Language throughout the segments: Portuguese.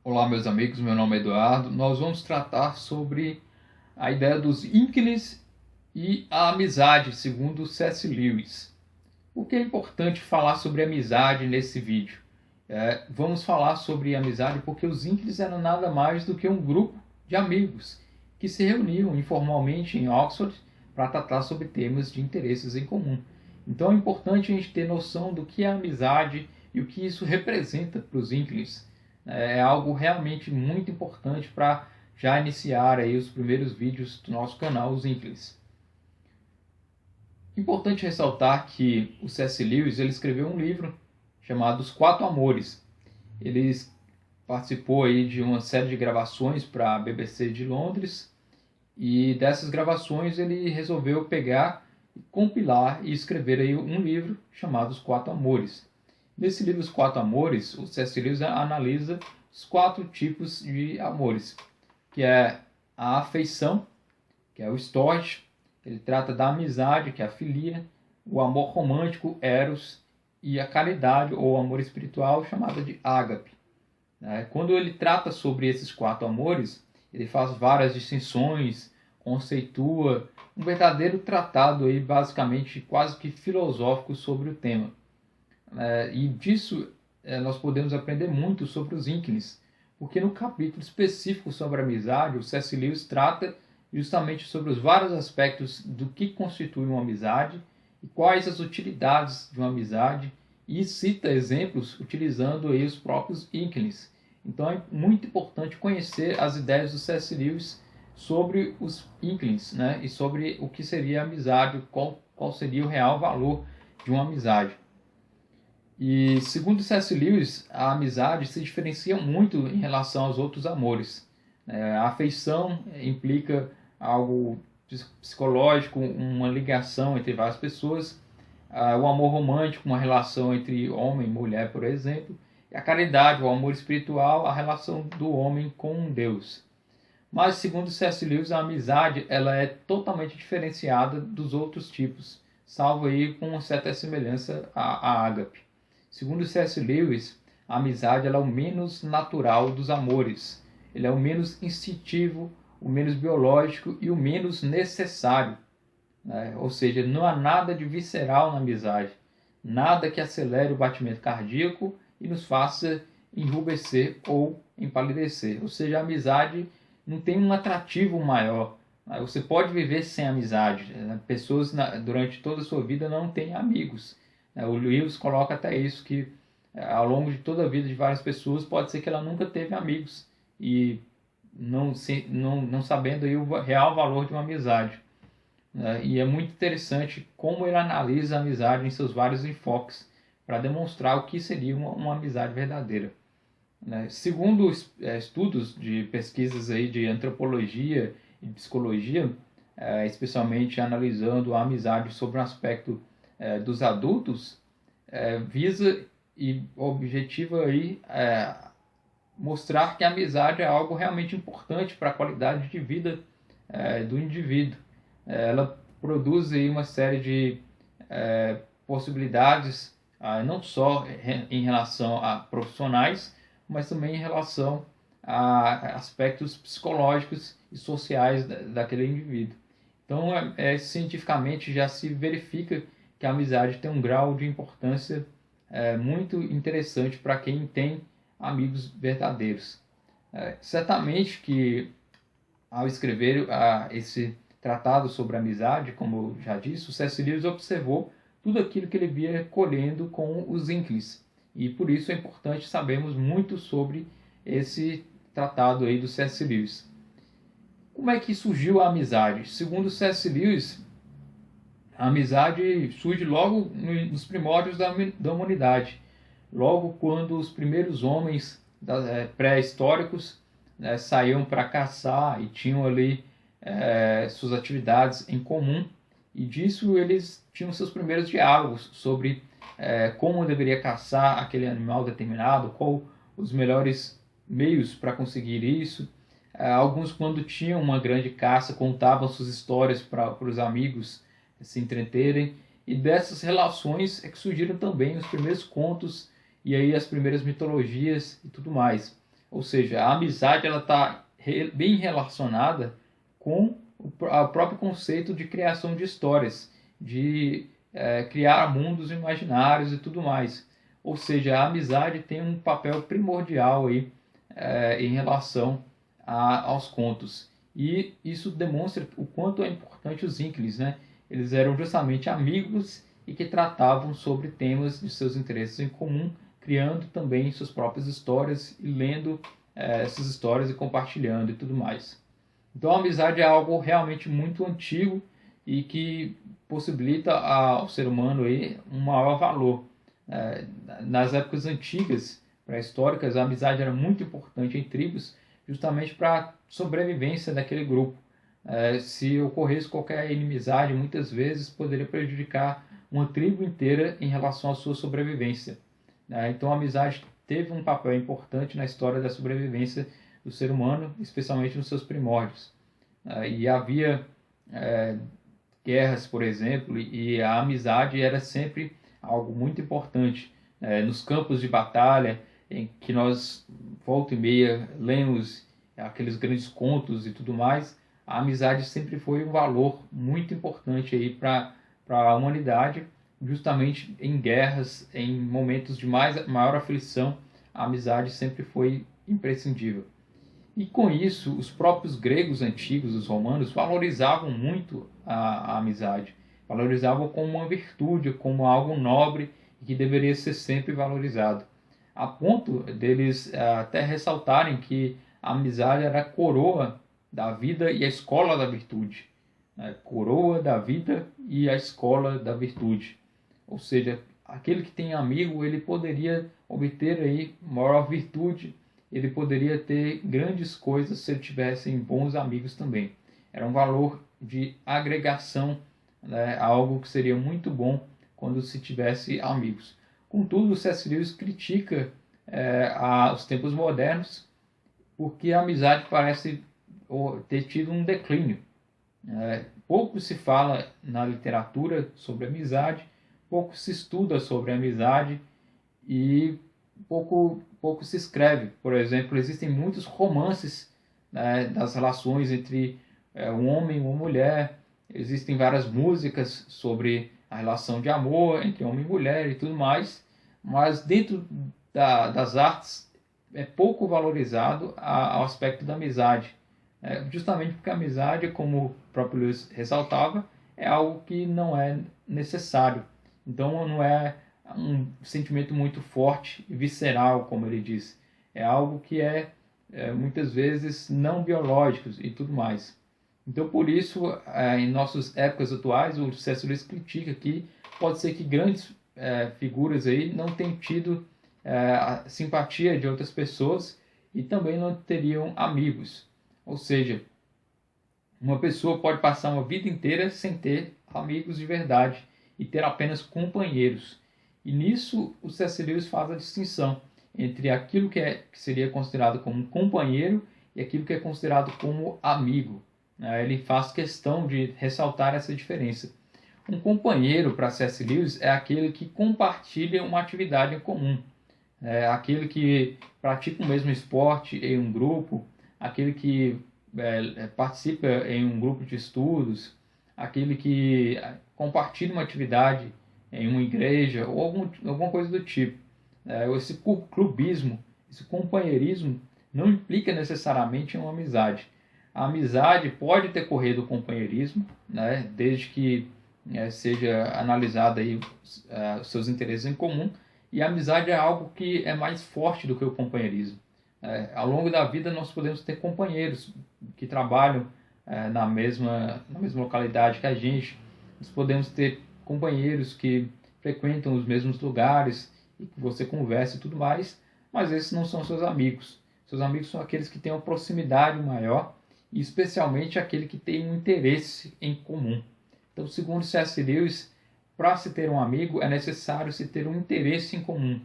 Olá, meus amigos, meu nome é Eduardo. Nós vamos tratar sobre a ideia dos ínclines e a amizade, segundo C.S. Lewis. Por que é importante falar sobre amizade nesse vídeo? Vamos falar sobre amizade porque os ínclines eram nada mais do que um grupo de amigos que se reuniam informalmente em Oxford para tratar sobre temas de interesses em comum. Então é importante a gente ter noção do que é amizade e o que isso representa para os ínclines. É algo realmente muito importante para já iniciar aí os primeiros vídeos do nosso canal, os ínclines. Importante ressaltar que o C.S. Lewis ele escreveu um livro chamado Os Quatro Amores. Ele participou aí de uma série de gravações para a BBC de Londres e dessas gravações ele resolveu pegar, compilar e escrever aí um livro chamado Os Quatro Amores. Nesse livro Os Quatro Amores, o C.S. Lewis analisa os 4 tipos de amores, que é a afeição, que é o storge. Ele trata da amizade, que é a filia, o amor romântico, eros, e a caridade ou amor espiritual, chamada de ágape. Quando ele trata sobre esses 4 amores, ele faz várias distinções, conceitua um verdadeiro tratado aí, basicamente quase que filosófico sobre o tema. E disso nós podemos aprender muito sobre os ínclines, porque no capítulo específico sobre a amizade, o C.S. Lewis trata justamente sobre os vários aspectos do que constitui uma amizade e quais as utilidades de uma amizade, e cita exemplos utilizando aí os próprios ínclines. Então é muito importante conhecer as ideias do C.S. Lewis sobre os ínclines, e sobre o que seria a amizade, qual seria o real valor de uma amizade. E segundo C.S. Lewis, a amizade se diferencia muito em relação aos outros amores. A afeição implica algo psicológico, uma ligação entre várias pessoas. O amor romântico, uma relação entre homem e mulher, por exemplo. E a caridade, o amor espiritual, a relação do homem com Deus. Mas, segundo C.S. Lewis, a amizade ela é totalmente diferenciada dos outros tipos, salvo aí com uma certa semelhança à ágape. Segundo C.S. Lewis, a amizade ela é o menos natural dos amores. Ele é o menos instintivo, o menos biológico e o menos necessário. Ou seja, não há nada de visceral na amizade. Nada que acelere o batimento cardíaco e nos faça enrubescer ou empalidecer. Ou seja, a amizade não tem um atrativo maior. Você pode viver sem amizade. Pessoas durante toda a sua vida não têm amigos. O Lewis coloca até isso, que ao longo de toda a vida de várias pessoas pode ser que ela nunca teve amigos e não sabendo aí o real valor de uma amizade. E é muito interessante como ele analisa a amizade em seus vários enfoques para demonstrar o que seria uma amizade verdadeira. Segundo estudos de pesquisas aí de antropologia e psicologia, especialmente analisando a amizade sobre um aspecto dos adultos, visa e objetiva aí mostrar que a amizade é algo realmente importante para a qualidade de vida do indivíduo. Ela produz aí uma série de possibilidades, não só em relação a profissionais, mas também em relação a aspectos psicológicos e sociais daquele indivíduo. Então, cientificamente já se verifica que a amizade tem um grau de importância muito interessante para quem tem amigos verdadeiros. Certamente que ao escrever esse tratado sobre a amizade, como eu já disse, o C.S. Lewis observou tudo aquilo que ele via colhendo com os ínclines. E por isso é importante sabermos muito sobre esse tratado aí do C.S. Lewis. Como é que surgiu a amizade? Segundo o C.S. Lewis, a amizade surge logo nos primórdios da humanidade. Logo quando os primeiros homens pré-históricos saíam para caçar e tinham ali suas atividades em comum. E disso eles tinham seus primeiros diálogos sobre como deveria caçar aquele animal determinado, qual os melhores meios para conseguir isso. Alguns, quando tinham uma grande caça, contavam suas histórias para os amigos se entreterem. E dessas relações é que surgiram também os primeiros contos e aí as primeiras mitologias e tudo mais. Ou seja, a amizade ela está bem relacionada com o próprio conceito de criação de histórias, de criar mundos imaginários e tudo mais. Ou seja, a amizade tem um papel primordial aí, em relação aos contos. E isso demonstra o quanto é importante os Inklings, né? Eles eram justamente amigos e que tratavam sobre temas de seus interesses em comum, criando também suas próprias histórias e lendo essas histórias e compartilhando e tudo mais. Então a amizade é algo realmente muito antigo e que possibilita ao ser humano aí um maior valor. Nas épocas antigas, pré-históricas, a amizade era muito importante em tribos, justamente para a sobrevivência daquele grupo. Se ocorresse qualquer inimizade, muitas vezes poderia prejudicar uma tribo inteira em relação à sua sobrevivência. Então a amizade teve um papel importante na história da sobrevivência do ser humano, especialmente nos seus primórdios. E havia guerras, por exemplo, e a amizade era sempre algo muito importante. Nos campos de batalha, em que nós, volta e meia, lemos aqueles grandes contos e tudo mais, a amizade sempre foi um valor muito importante aí para a humanidade, justamente em guerras, em momentos de maior aflição, a amizade sempre foi imprescindível. E com isso, os próprios gregos antigos, os romanos, valorizavam muito a amizade, valorizavam como uma virtude, como algo nobre e que deveria ser sempre valorizado, a ponto deles até ressaltarem que a amizade era a coroa da vida e a escola da virtude. Coroa da vida e a escola da virtude. Ou seja, aquele que tem amigo, ele poderia obter aí maior virtude, ele poderia ter grandes coisas se ele tivesse bons amigos também. Era um valor de agregação, né, algo que seria muito bom quando se tivesse amigos. Contudo, C.S. Lewis critica os tempos modernos, porque a amizade parece ter tido um declínio. Pouco se fala na literatura sobre amizade, pouco se estuda sobre amizade e pouco se escreve. Por exemplo, existem muitos romances, né, das relações entre um homem e uma mulher, existem várias músicas sobre a relação de amor entre homem e mulher e tudo mais, mas dentro das artes é pouco valorizado ao aspecto da amizade. Justamente porque a amizade, como o próprio Lewis ressaltava, é algo que não é necessário. Então não é um sentimento muito forte e visceral, como ele diz. É algo que muitas vezes não biológico e tudo mais. Então por isso, em nossas épocas atuais, o C.S. Lewis critica que pode ser que grandes figuras aí não tenham tido a simpatia de outras pessoas e também não teriam amigos. Ou seja, uma pessoa pode passar uma vida inteira sem ter amigos de verdade e ter apenas companheiros. E nisso o C.S. Lewis faz a distinção entre aquilo que seria considerado como um companheiro e aquilo que é considerado como amigo. Ele faz questão de ressaltar essa diferença. Um companheiro para C.S. Lewis é aquele que compartilha uma atividade em comum. É aquele que pratica o mesmo esporte em um grupo, aquele que participa em um grupo de estudos, aquele que compartilha uma atividade em uma igreja ou alguma coisa do tipo. Esse clubismo, esse companheirismo não implica necessariamente uma amizade. A amizade pode ter corrido o companheirismo, né, desde que seja analisado aí os seus interesses em comum, e a amizade é algo que é mais forte do que o companheirismo. Ao longo da vida nós podemos ter companheiros que trabalham na mesma localidade que a gente, nós podemos ter companheiros que frequentam os mesmos lugares e que você conversa e tudo mais, mas esses não são seus amigos. Seus amigos são aqueles que têm uma proximidade maior e especialmente aquele que tem um interesse em comum. Então, segundo C.S. Lewis, para se ter um amigo é necessário se ter um interesse em comum.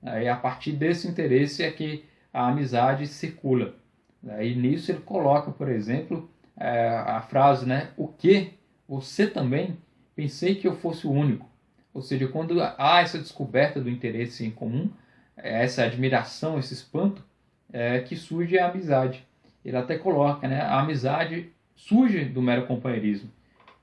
E a partir desse interesse é que a amizade circula. E nisso ele coloca, por exemplo, a frase, né, o que você também pensei que eu fosse o único. Ou seja, quando há essa descoberta do interesse em comum, essa admiração, esse espanto, que surge a amizade. Ele até coloca, né, a amizade surge do mero companheirismo.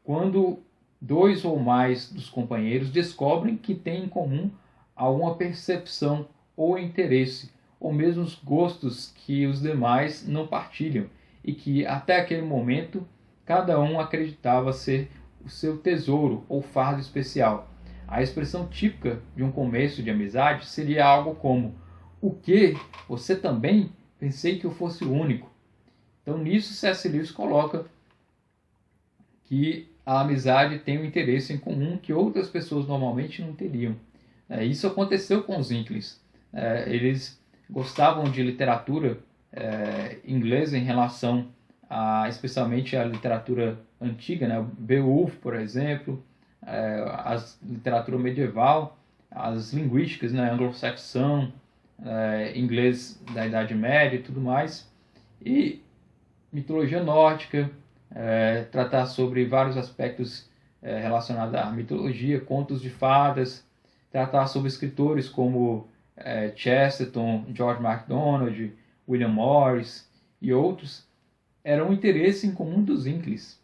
Quando dois ou mais dos companheiros descobrem que têm em comum alguma percepção ou interesse, ou mesmo os gostos que os demais não partilham, e que até aquele momento cada um acreditava ser o seu tesouro ou fardo especial. A expressão típica de um começo de amizade seria algo como: o que? Você também? Pensei que eu fosse o único. Então nisso C.S. Lewis coloca que a amizade tem um interesse em comum que outras pessoas normalmente não teriam. Isso aconteceu com os Inklings. Eles gostavam de literatura inglesa em relação especialmente à literatura antiga, né? Beowulf, por exemplo, a literatura medieval, as linguísticas, né? Anglo-saxão, inglês da Idade Média e tudo mais, e mitologia nórdica, tratar sobre vários aspectos relacionados à mitologia, contos de fadas, tratar sobre escritores como Chesterton, George MacDonald, William Morris e outros, era um interesse em comum dos Inklings.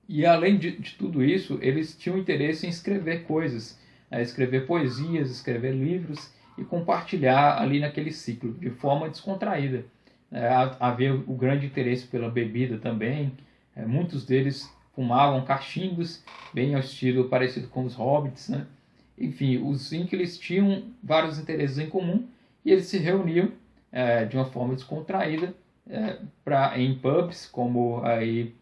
E além de tudo isso, eles tinham interesse em escrever coisas, escrever poesias, escrever livros e compartilhar ali naquele ciclo, de forma descontraída. Havia o grande interesse pela bebida também. Muitos deles fumavam cachimbos, bem ao estilo parecido com os hobbits, né? Enfim, os Inklings tinham vários interesses em comum e eles se reuniam de uma forma descontraída em pubs, como aí,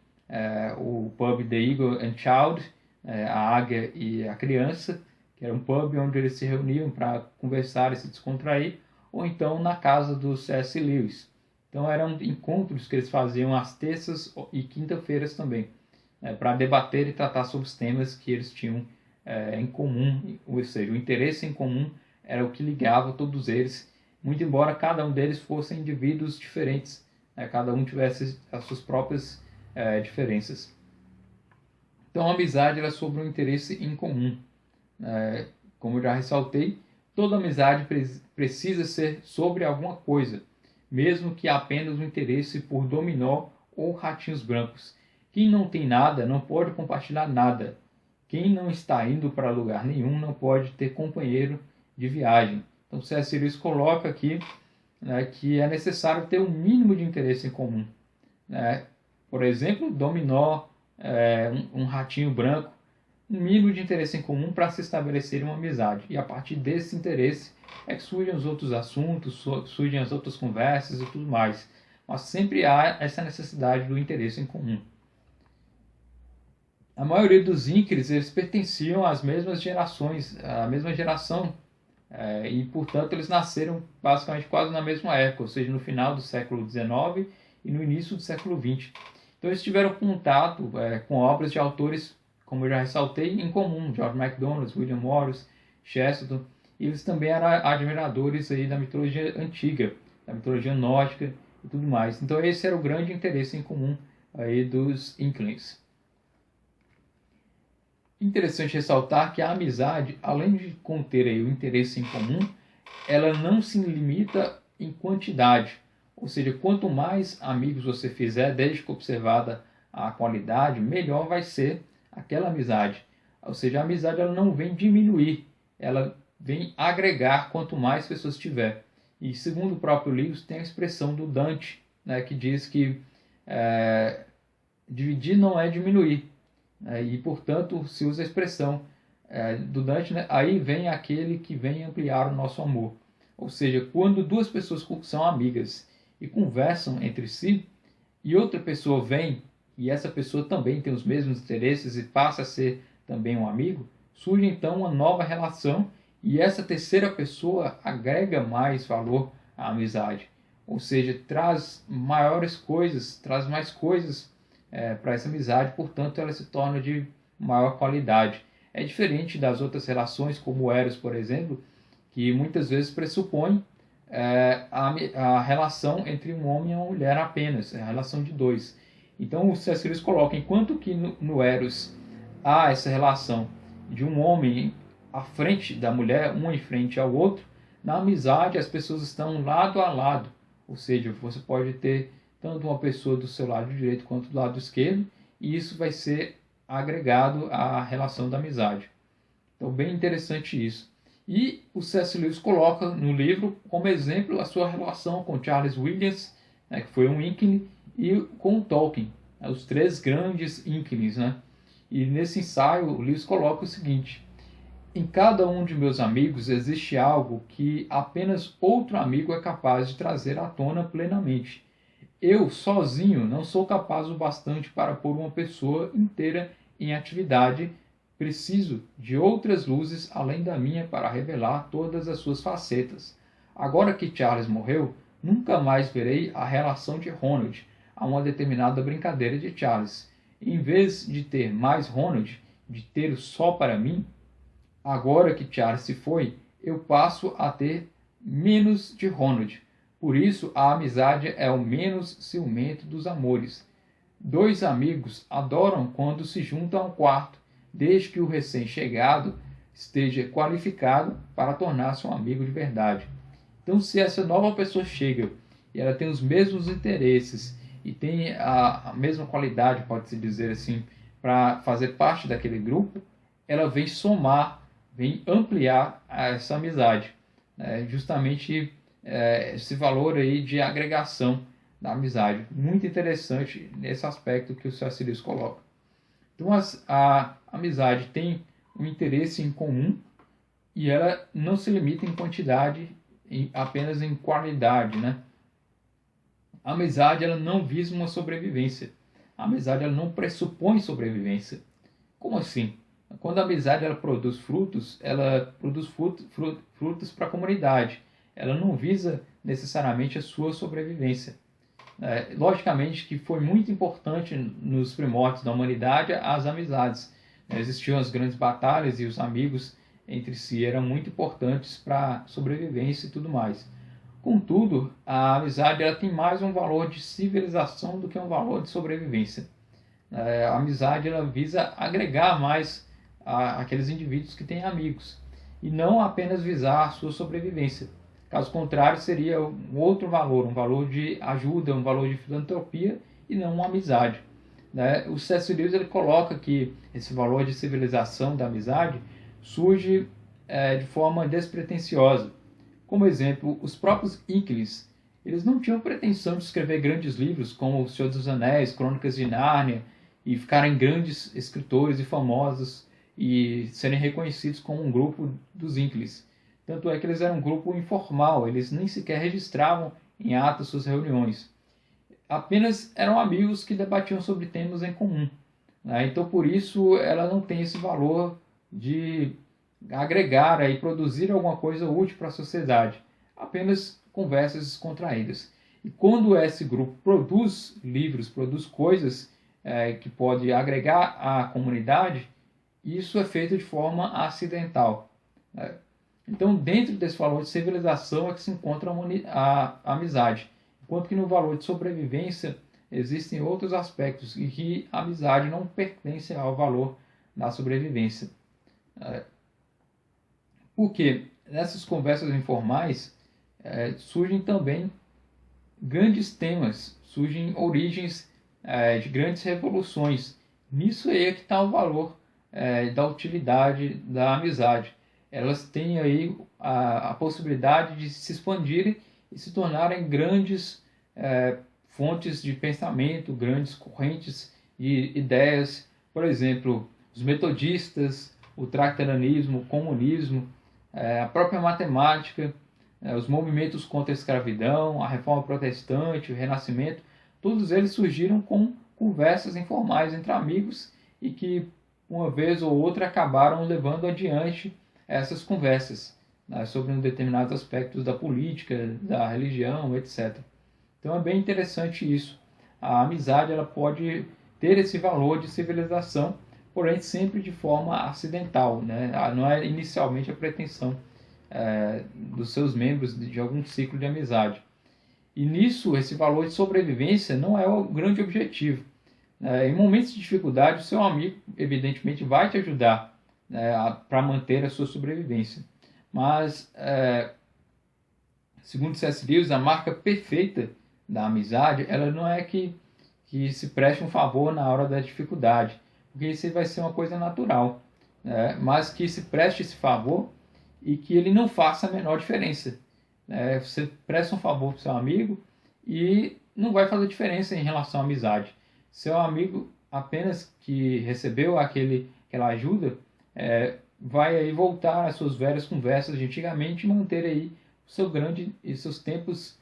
o pub The Eagle and Child, a águia e a criança, que era um pub onde eles se reuniam para conversar e se descontrair, ou então na casa do C.S. Lewis. Então eram encontros que eles faziam às terças e quinta-feiras também, para debater e tratar sobre os temas que eles tinham em comum, ou seja, o interesse em comum era o que ligava todos eles, muito embora cada um deles fossem indivíduos diferentes, cada um tivesse as suas próprias diferenças. Então a amizade era sobre um interesse em comum. Como eu já ressaltei, toda amizade precisa ser sobre alguma coisa, mesmo que apenas um interesse por dominó ou ratinhos brancos. Quem não tem nada não pode compartilhar nada. Quem não está indo para lugar nenhum não pode ter companheiro de viagem. Então C.S. Lewis coloca aqui, né, que é necessário ter um mínimo de interesse em comum. Por exemplo, dominó, um ratinho branco, um mínimo de interesse em comum para se estabelecer uma amizade. E a partir desse interesse é que surgem os outros assuntos, surgem as outras conversas e tudo mais. Mas sempre há essa necessidade do interesse em comum. A maioria dos Inklings, eles pertenciam às mesmas gerações, à mesma geração, e portanto eles nasceram basicamente quase na mesma época, ou seja, no final do século XIX e no início do século XX. Então eles tiveram contato com obras de autores, como eu já ressaltei, em comum: George MacDonald, William Morris, Chesterton. E eles também eram admiradores aí da mitologia antiga, da mitologia nórdica e tudo mais. Então esse era o grande interesse em comum aí dos Inklings. Interessante ressaltar que a amizade, além de conter aí o interesse em comum, ela não se limita em quantidade. Ou seja, quanto mais amigos você fizer, desde que observada a qualidade, melhor vai ser aquela amizade. Ou seja, a amizade ela não vem diminuir, ela vem agregar quanto mais pessoas tiver. E segundo o próprio Lewis, tem a expressão do Dante, né, que diz que dividir não é diminuir. E, portanto, se usa a expressão do Dante, né? Aí vem aquele que vem ampliar o nosso amor. Ou seja, quando duas pessoas são amigas e conversam entre si, e outra pessoa vem, e essa pessoa também tem os mesmos interesses e passa a ser também um amigo, surge então uma nova relação, e essa terceira pessoa agrega mais valor à amizade. Ou seja, traz maiores coisas, traz mais coisas para essa amizade, portanto ela se torna de maior qualidade. É diferente das outras relações, como o Eros, por exemplo, que muitas vezes pressupõe a relação entre um homem e uma mulher apenas, a relação de dois. Então o C.S. Lewis coloca, enquanto que no Eros há essa relação de um homem à frente da mulher, um em frente ao outro, na amizade as pessoas estão lado a lado, Ou seja, você pode ter tanto uma pessoa do seu lado direito quanto do lado esquerdo, e isso vai ser agregado à relação da amizade. Então, bem interessante isso. E o C.S. Lewis coloca no livro como exemplo a sua relação com Charles Williams, né, que foi um íncline, e com Tolkien, né, os três grandes ínclines. Né? E nesse ensaio, o Lewis coloca o seguinte: em cada um de meus amigos existe algo que apenas outro amigo é capaz de trazer à tona plenamente. Eu, sozinho, não sou capaz o bastante para pôr uma pessoa inteira em atividade. Preciso de outras luzes além da minha para revelar todas as suas facetas. Agora que Charles morreu, nunca mais verei a relação de Ronald a uma determinada brincadeira de Charles. Em vez de ter mais Ronald, de ter o só para mim, agora que Charles se foi, eu passo a ter menos de Ronald. Por isso, a amizade é o menos ciumento dos amores. Dois amigos adoram quando se juntam a um quarto, desde que o recém-chegado esteja qualificado para tornar-se um amigo de verdade. Então, se essa nova pessoa chega e ela tem os mesmos interesses e tem a mesma qualidade, pode-se dizer assim, para fazer parte daquele grupo, ela vem somar, vem ampliar essa amizade. Justamente esse valor aí de agregação da amizade. Muito interessante nesse aspecto que o C.S. Lewis coloca. Então a amizade tem um interesse em comum e ela não se limita em quantidade, apenas em qualidade. Né? A amizade ela não visa uma sobrevivência. A amizade ela não pressupõe sobrevivência. Como assim? Quando a amizade ela produz frutos para a comunidade. Ela não visa necessariamente a sua sobrevivência. Logicamente que foi muito importante nos primórdios da humanidade as amizades. Existiam as grandes batalhas e os amigos entre si eram muito importantes para a sobrevivência e tudo mais. Contudo, a amizade ela tem mais um valor de civilização do que um valor de sobrevivência. A amizade ela visa agregar mais aqueles indivíduos que têm amigos e não apenas visar a sua sobrevivência. Caso contrário, seria um outro valor, um valor de ajuda, um valor de filantropia e não uma amizade. O C.S. Lewis ele coloca que esse valor de civilização da amizade surge de forma despretensiosa. Como exemplo, os próprios ínclines, eles não tinham pretensão de escrever grandes livros como O Senhor dos Anéis, Crônicas de Nárnia, e ficarem grandes escritores e famosos e serem reconhecidos como um grupo dos ínclines. Tanto é que eles eram um grupo informal, eles nem sequer registravam em atas suas reuniões. Apenas eram amigos que debatiam sobre temas em comum. Então, por isso, ela não tem esse valor de agregar e produzir alguma coisa útil para a sociedade. Apenas conversas descontraídas. E quando esse grupo produz livros, produz coisas que pode agregar à comunidade, isso é feito de forma acidental. Então, dentro desse valor de civilização é que se encontra a amizade. Enquanto que no valor de sobrevivência existem outros aspectos e que a amizade não pertence ao valor da sobrevivência. Porque nessas conversas informais surgem também grandes temas, surgem origens de grandes revoluções. Nisso aí é que está o valor da utilidade da amizade. Elas têm aí a possibilidade de se expandirem e se tornarem grandes fontes de pensamento, grandes correntes de ideias. Por exemplo, os metodistas, o tractarianismo, o comunismo, a própria matemática, os movimentos contra a escravidão, a reforma protestante, o renascimento, todos eles surgiram com conversas informais entre amigos e que, uma vez ou outra, acabaram levando adiante essas conversas sobre um determinados aspectos da política, da religião, etc. Então é bem interessante isso. A amizade ela pode ter esse valor de civilização, porém sempre de forma acidental. Não é inicialmente a pretensão dos seus membros de algum ciclo de amizade. E nisso, esse valor de sobrevivência não é o grande objetivo. Em momentos de dificuldade, o seu amigo, evidentemente, vai te ajudar para manter a sua sobrevivência. Mas Segundo C.S. Lewis, a marca perfeita da amizade, ela não é que se preste um favor na hora da dificuldade, porque isso vai ser uma coisa natural, né? Mas que se preste esse favor e que ele não faça a menor diferença. Você presta um favor para o seu amigo e não vai fazer diferença em relação à amizade. Seu amigo apenas que recebeu aquela ajuda, vai aí voltar às suas velhas conversas de antigamente e manter aí o seu grande e seus tempos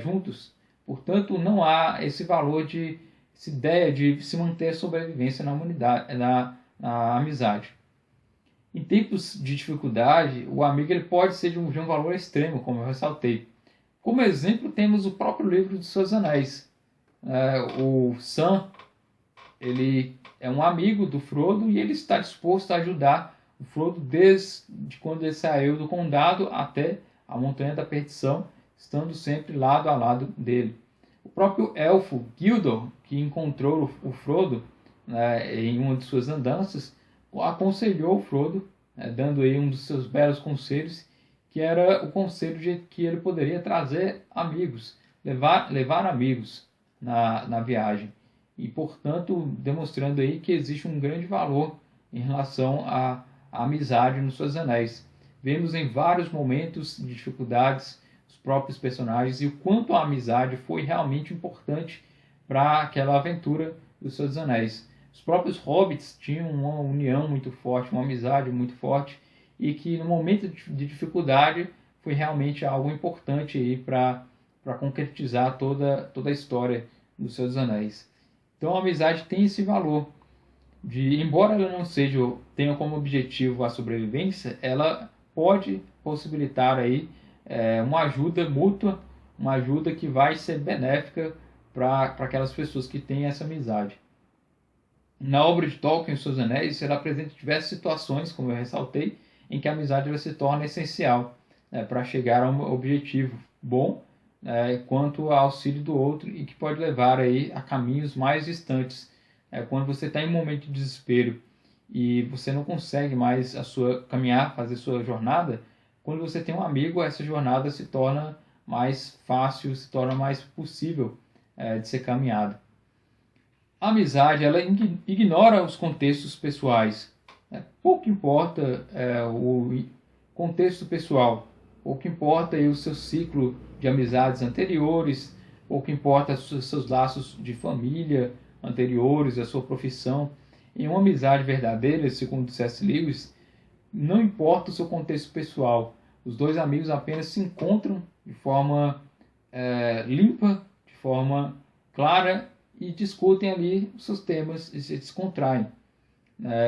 juntos. Portanto, não há esse valor essa ideia de se manter a sobrevivência na humanidade, na amizade. Em tempos de dificuldade, o amigo ele pode ser de um valor extremo, como eu ressaltei. Como exemplo, temos o próprio livro dos Seus Anéis. O Sam, ele é um amigo do Frodo e ele está disposto a ajudar o Frodo desde quando ele saiu do condado até a Montanha da Perdição, estando sempre lado a lado dele. O próprio elfo Gildor, que encontrou o Frodo em uma de suas andanças, aconselhou o Frodo, dando aí um dos seus belos conselhos, que era o conselho de que ele poderia trazer amigos, levar amigos na viagem. E, portanto, demonstrando aí que existe um grande valor em relação à amizade nos Seus Anéis. Vemos em vários momentos de dificuldades os próprios personagens e o quanto a amizade foi realmente importante para aquela aventura dos Seus Anéis. Os próprios hobbits tinham uma união muito forte, uma amizade muito forte, e que no momento de dificuldade foi realmente algo importante aí para concretizar toda a história dos Seus Anéis. Então a amizade tem esse valor embora ela não tenha como objetivo a sobrevivência, ela pode possibilitar aí uma ajuda mútua, uma ajuda que vai ser benéfica para aquelas pessoas que têm essa amizade. Na obra de Tolkien, Os Seus Anéis, ela apresenta diversas situações, como eu ressaltei, em que a amizade ela se torna essencial para chegar a um objetivo bom, quanto ao auxílio do outro e que pode levar aí a caminhos mais distantes. Quando você está em um momento de desespero e você não consegue mais caminhar, fazer sua jornada, quando você tem um amigo, essa jornada se torna mais fácil, se torna mais possível de ser caminhada. A amizade, ela ignora os contextos pessoais. Pouco importa o contexto pessoal, pouco importa aí o seu ciclo de amizades anteriores, pouco importa os seus laços de família anteriores, a sua profissão. Em uma amizade verdadeira, segundo C.S. Lewis, não importa o seu contexto pessoal. Os dois amigos apenas se encontram de forma limpa, de forma clara e discutem ali os seus temas e se descontraem.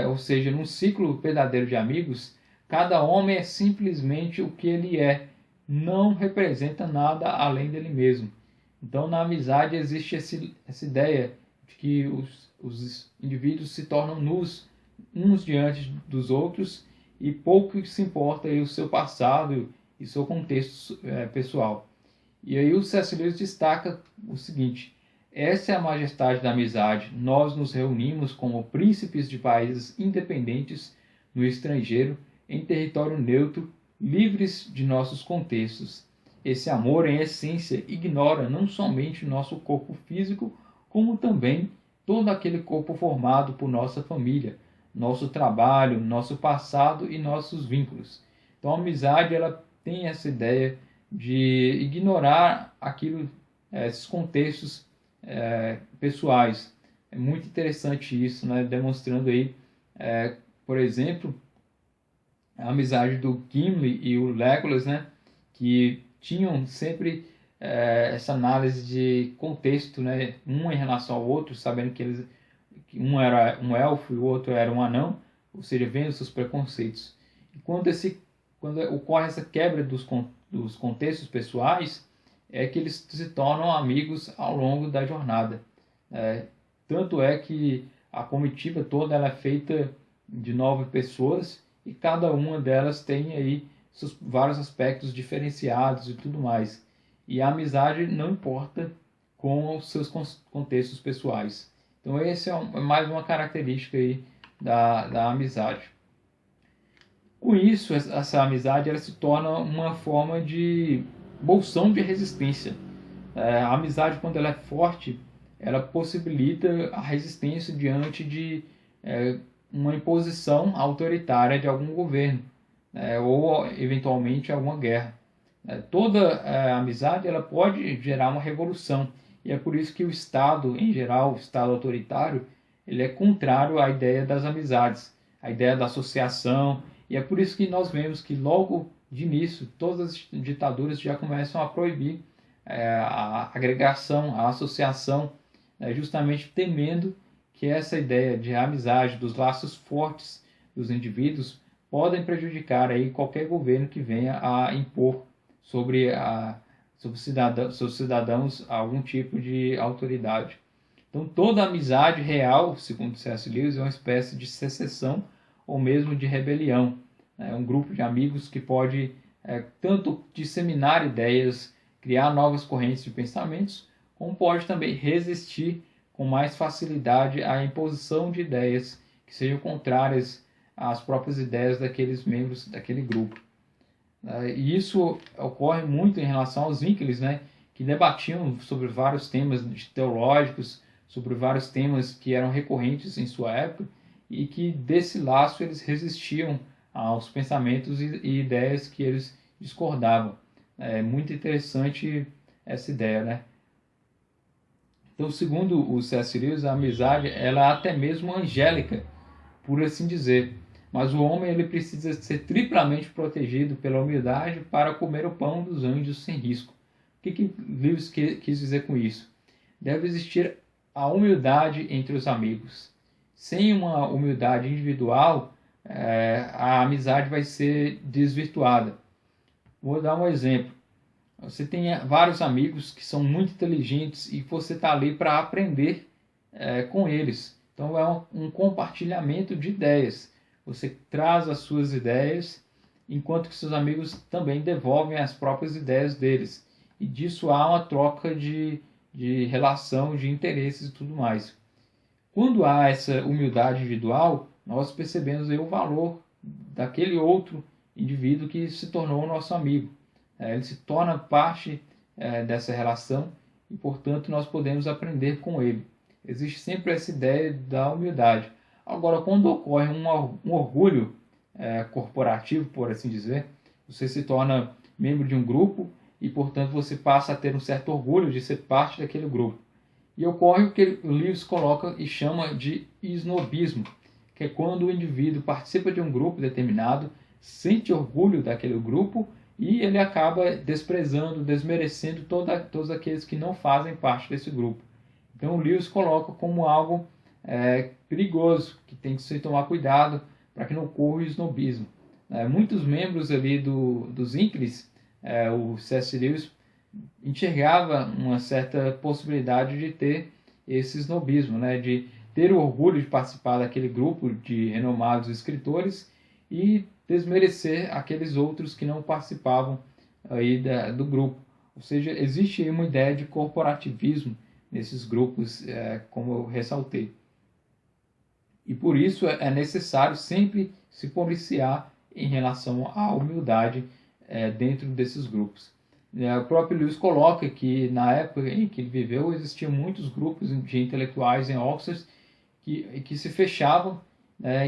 Ou seja, num ciclo verdadeiro de amigos, cada homem é simplesmente o que ele é, não representa nada além dele mesmo. Então, na amizade existe essa ideia de que os indivíduos se tornam nus uns diante dos outros e pouco se importa aí o seu passado e seu contexto pessoal. E aí o C.S. Lewis destaca o seguinte: essa é a majestade da amizade. Nós nos reunimos como príncipes de países independentes no estrangeiro, em território neutro, livres de nossos contextos. Esse amor, em essência, ignora não somente o nosso corpo físico, como também todo aquele corpo formado por nossa família, nosso trabalho, nosso passado e nossos vínculos. Então a amizade ela tem essa ideia de ignorar esses contextos pessoais. É muito interessante isso, né? Demonstrando aí, por exemplo, a amizade do Gimli e o Legolas, né? Que tinham sempre essa análise de contexto, né? Um em relação ao outro, sabendo que um era um elfo e o outro era um anão, ou seja, vendo seus preconceitos. E quando ocorre essa quebra dos contextos pessoais, é que eles se tornam amigos ao longo da jornada. Tanto é que a comitiva toda ela é feita de 9 pessoas e cada uma delas tem aí seus vários aspectos diferenciados e tudo mais. E a amizade não importa com os seus contextos pessoais. Então esse é mais uma característica aí da amizade. Com isso, essa amizade ela se torna uma forma de bolsão de resistência. A amizade, quando ela é forte, ela possibilita a resistência diante de uma imposição autoritária de algum governo, ou eventualmente alguma guerra. Toda amizade ela pode gerar uma revolução, e é por isso que o Estado, em geral, o Estado autoritário, ele é contrário à ideia das amizades, à ideia da associação, e é por isso que nós vemos que logo de início todas as ditaduras já começam a proibir a agregação, a associação, justamente temendo que essa ideia de amizade, dos laços fortes dos indivíduos, podem prejudicar aí qualquer governo que venha a impor sobre seus cidadãos algum tipo de autoridade. Então, toda amizade real, segundo C.S. Lewis, é uma espécie de secessão ou mesmo de rebelião. É um grupo de amigos que pode tanto disseminar ideias, criar novas correntes de pensamentos, como pode também resistir com mais facilidade à imposição de ideias que sejam contrárias às próprias ideias daqueles membros daquele grupo. E isso ocorre muito em relação aos Winkles, que debatiam sobre vários temas teológicos, sobre vários temas que eram recorrentes em sua época, e que desse laço eles resistiam aos pensamentos e ideias que eles discordavam. É muito interessante essa ideia, Então, segundo o C.S. Lewis, a amizade ela é até mesmo angélica, por assim dizer. Mas o homem ele precisa ser triplamente protegido pela humildade para comer o pão dos anjos sem risco. O que Lewis quis dizer com isso? Deve existir a humildade entre os amigos. Sem uma humildade individual, a amizade vai ser desvirtuada. Vou dar um exemplo. Você tem vários amigos que são muito inteligentes e você está ali para aprender com eles. Então é um compartilhamento de ideias. Você traz as suas ideias, enquanto que seus amigos também devolvem as próprias ideias deles. E disso há uma troca de relação, de interesses e tudo mais. Quando há essa humildade individual, nós percebemos aí o valor daquele outro indivíduo que se tornou nosso amigo. Ele se torna parte dessa relação e, portanto, nós podemos aprender com ele. Existe sempre essa ideia da humildade. Agora, quando ocorre um orgulho corporativo, por assim dizer, você se torna membro de um grupo e, portanto, você passa a ter um certo orgulho de ser parte daquele grupo. E ocorre o que o Lewis coloca e chama de snobismo, que é quando o indivíduo participa de um grupo determinado, sente orgulho daquele grupo e ele acaba desprezando, desmerecendo todos aqueles que não fazem parte desse grupo. Então o Lewis coloca como algo perigoso, que tem que se tomar cuidado para que não ocorra o snobismo. Muitos membros ali dos Winkles, o C.S. Lewis enxergava uma certa possibilidade de ter esse snobismo, de ter o orgulho de participar daquele grupo de renomados escritores e desmerecer aqueles outros que não participavam aí do grupo. Ou seja, existe aí uma ideia de corporativismo nesses grupos, como eu ressaltei. E por isso é necessário sempre se policiar em relação à humildade dentro desses grupos. O próprio Lewis coloca que na época em que ele viveu existiam muitos grupos de intelectuais em Oxford que se fechavam,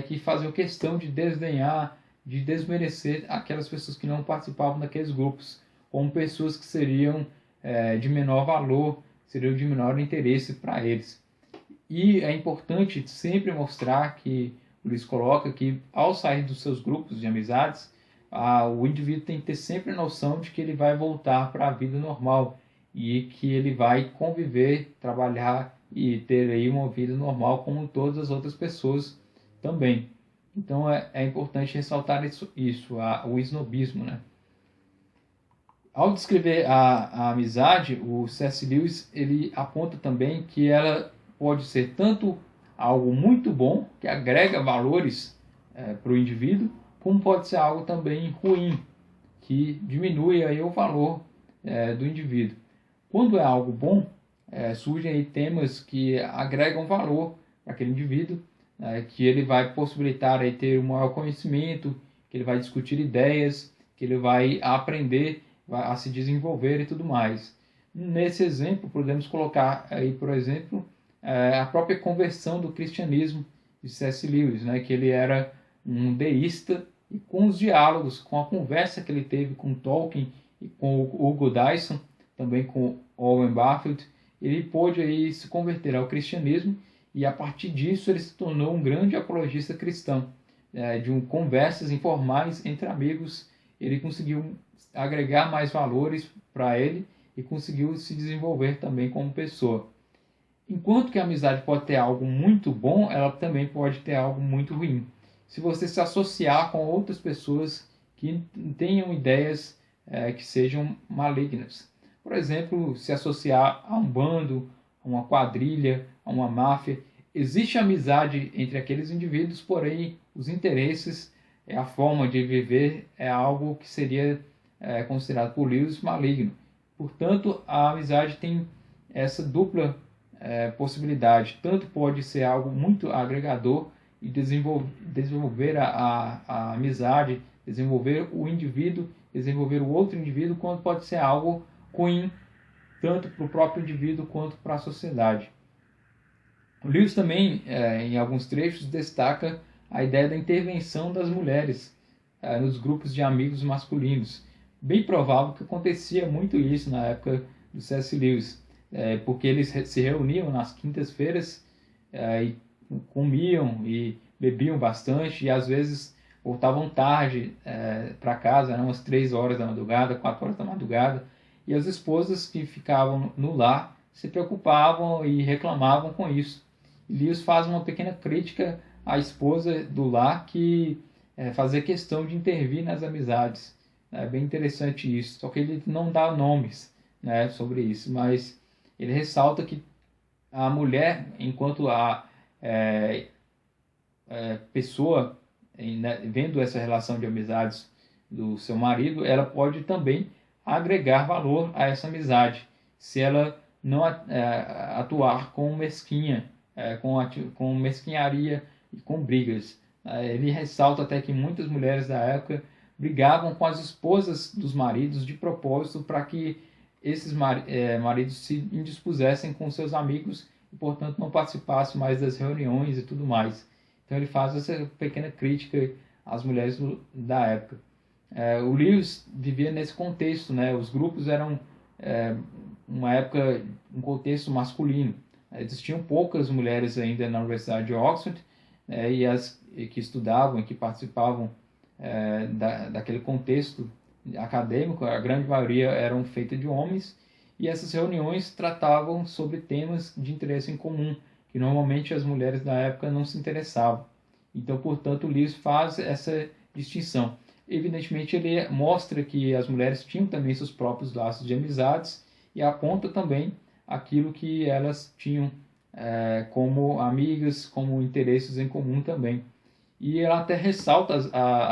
que faziam questão de desdenhar, de desmerecer aquelas pessoas que não participavam daqueles grupos, como pessoas que seriam de menor valor, seriam de menor interesse para eles. E é importante sempre mostrar que o Lewis coloca que ao sair dos seus grupos de amizades, o indivíduo tem que ter sempre a noção de que ele vai voltar para a vida normal e que ele vai conviver, trabalhar e ter aí uma vida normal como todas as outras pessoas também. Então é importante ressaltar isso o snobismo, Ao descrever a amizade, o C.S. Lewis ele aponta também que ela pode ser tanto algo muito bom, que agrega valores para o indivíduo, como pode ser algo também ruim, que diminui aí o valor do indivíduo. Quando é algo bom, surgem aí temas que agregam valor para aquele indivíduo, que ele vai possibilitar aí ter um maior conhecimento, que ele vai discutir ideias, que ele vai aprender a se desenvolver e tudo mais. Nesse exemplo, podemos colocar aí, por exemplo, a própria conversão do cristianismo de C.S. Lewis, né, que ele era um deísta, e com os diálogos, com a conversa que ele teve com Tolkien e com o Hugo Dyson, também com Owen Barfield, ele pôde aí se converter ao cristianismo, e a partir disso ele se tornou um grande apologista cristão. Conversas informais entre amigos, ele conseguiu agregar mais valores para ele e conseguiu se desenvolver também como pessoa. Enquanto que a amizade pode ter algo muito bom, ela também pode ter algo muito ruim. Se você se associar com outras pessoas que tenham ideias que sejam malignas. Por exemplo, se associar a um bando, a uma quadrilha, a uma máfia. Existe amizade entre aqueles indivíduos, porém os interesses, a forma de viver é algo que seria considerado por Lewis maligno. Portanto, a amizade tem essa dupla possibilidade. Tanto pode ser algo muito agregador e desenvolver a amizade, desenvolver o indivíduo, desenvolver o outro indivíduo, quanto pode ser algo ruim, tanto para o próprio indivíduo quanto para a sociedade. O Lewis também, em alguns trechos, destaca a ideia da intervenção das mulheres nos grupos de amigos masculinos. Bem provável que acontecia muito isso na época do C.S. Lewis, porque eles se reuniam nas quintas-feiras e comiam e bebiam bastante, e às vezes voltavam tarde para casa, eram umas 3 horas da madrugada, 4 horas da madrugada, e as esposas que ficavam no lar se preocupavam e reclamavam com isso. E Lewis faz uma pequena crítica à esposa do lar que fazia questão de intervir nas amizades. É bem interessante isso, só que ele não dá nomes sobre isso, mas ele ressalta que a mulher, enquanto a pessoa, vendo essa relação de amizades do seu marido, ela pode também agregar valor a essa amizade, se ela não atuar com mesquinha, com mesquinharia e com brigas. Ele ressalta até que muitas mulheres da época brigavam com as esposas dos maridos de propósito para que esses maridos se indispusessem com seus amigos e, portanto, não participassem mais das reuniões e tudo mais. Então ele faz essa pequena crítica às mulheres da época. O Lewis vivia nesse contexto, os grupos eram uma época, um contexto masculino. Existiam poucas mulheres ainda na Universidade de Oxford, e as que estudavam e que participavam daquele contexto acadêmico, a grande maioria eram feitas de homens, e essas reuniões tratavam sobre temas de interesse em comum, que normalmente as mulheres da época não se interessavam. Então, portanto, o Lewis faz essa distinção. Evidentemente, ele mostra que as mulheres tinham também seus próprios laços de amizades e aponta também aquilo que elas tinham como amigas, como interesses em comum também. E ela até ressalta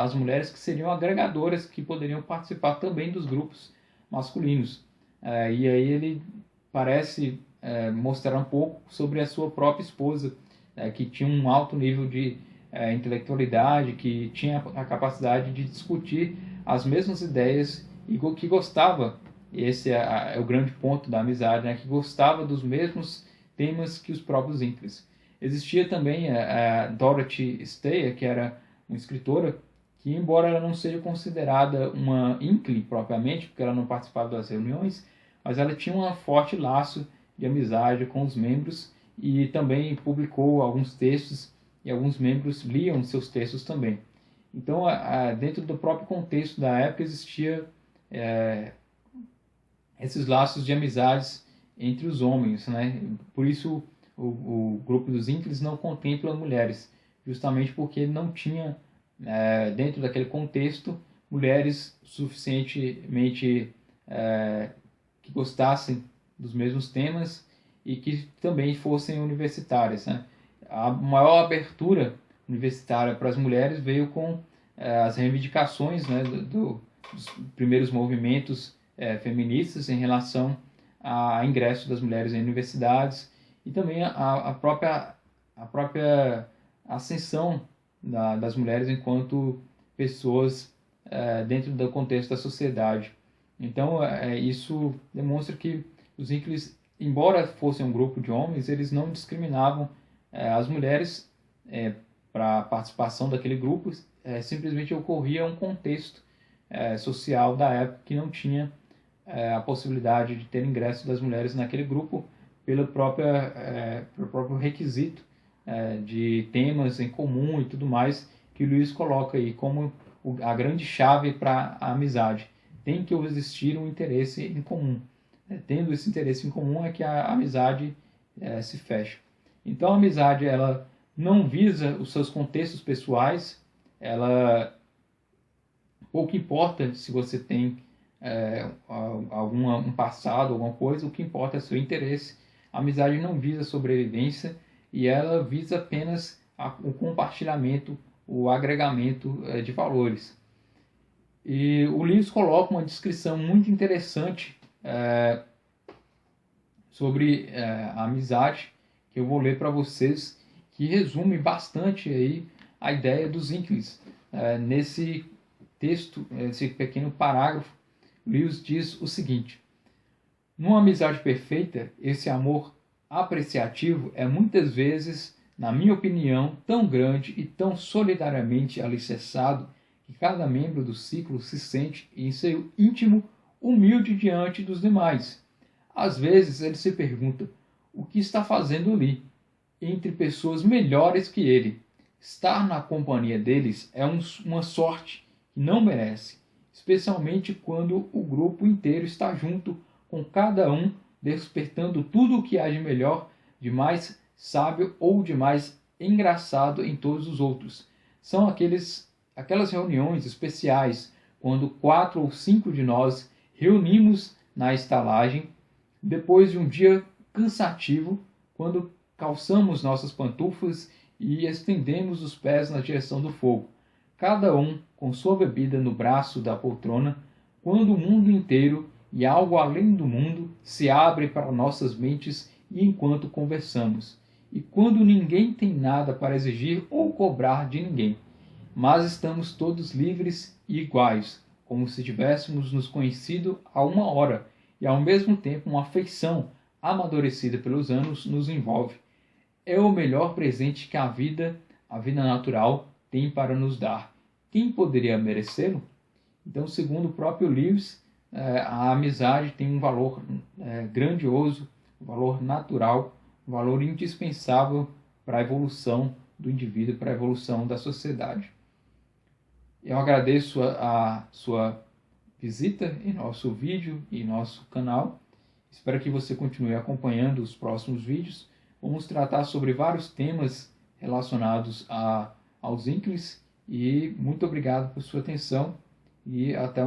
as mulheres que seriam agregadoras, que poderiam participar também dos grupos masculinos. E aí ele parece mostrar um pouco sobre a sua própria esposa, que tinha um alto nível de intelectualidade, que tinha a capacidade de discutir as mesmas ideias e que gostava, esse é o grande ponto da amizade, que gostava dos mesmos temas que os próprios ímpares. Existia também a Dorothy Steyer, que era uma escritora que, embora ela não seja considerada uma íncline propriamente, porque ela não participava das reuniões, mas ela tinha um forte laço de amizade com os membros e também publicou alguns textos e alguns membros liam seus textos também. Então, dentro do próprio contexto da época, existia esses laços de amizades entre os homens, Por isso, o grupo dos ímpares não contempla mulheres, justamente porque não tinha, dentro daquele contexto, mulheres suficientemente que gostassem dos mesmos temas e que também fossem universitárias. A maior abertura universitária para as mulheres veio com as reivindicações dos primeiros movimentos feministas em relação ao ingresso das mulheres em universidades e também a própria ascensão das mulheres enquanto pessoas dentro do contexto da sociedade. Então, isso demonstra que os Inklings, embora fossem um grupo de homens, eles não discriminavam as mulheres para a participação daquele grupo. Simplesmente ocorria um contexto social da época que não tinha a possibilidade de ter ingresso das mulheres naquele grupo pelo próprio requisito de temas em comum e tudo mais, que o Lewis coloca aí como a grande chave para a amizade. Tem que existir um interesse em comum. Tendo esse interesse em comum é que a amizade se fecha. Então a amizade, ela não visa os seus contextos pessoais, ela pouco importa se você tem um passado, alguma coisa, o que importa é seu interesse. A amizade não visa sobrevivência e ela visa apenas o compartilhamento, o agregamento de valores. E o Lewis coloca uma descrição muito interessante sobre a amizade, que eu vou ler para vocês, que resume bastante aí a ideia dos Inklings. Nesse texto, esse pequeno parágrafo, Lewis diz o seguinte: numa amizade perfeita, esse amor apreciativo é muitas vezes, na minha opinião, tão grande e tão solidariamente alicerçado que cada membro do ciclo se sente em seu íntimo humilde diante dos demais. Às vezes ele se pergunta o que está fazendo ali, entre pessoas melhores que ele. Estar na companhia deles é uma sorte que não merece, especialmente quando o grupo inteiro está junto, com cada um despertando tudo o que há de melhor, de mais sábio ou de mais engraçado em todos os outros. São aquelas reuniões especiais, quando 4 ou 5 de nós reunimos na estalagem, depois de um dia cansativo, quando calçamos nossas pantufas e estendemos os pés na direção do fogo, cada um com sua bebida no braço da poltrona, quando o mundo inteiro e algo além do mundo se abre para nossas mentes e enquanto conversamos, e quando ninguém tem nada para exigir ou cobrar de ninguém, mas estamos todos livres e iguais, como se tivéssemos nos conhecido há uma hora, e ao mesmo tempo uma afeição amadurecida pelos anos nos envolve. É o melhor presente que a vida natural, tem para nos dar. Quem poderia merecê-lo? Então, segundo o próprio Lewis, a amizade tem um valor grandioso, um valor natural, um valor indispensável para a evolução do indivíduo, para a evolução da sociedade. Eu agradeço a sua visita em nosso vídeo e nosso canal. Espero que você continue acompanhando os próximos vídeos. Vamos tratar sobre vários temas relacionados aos Inklings. E muito obrigado por sua atenção e até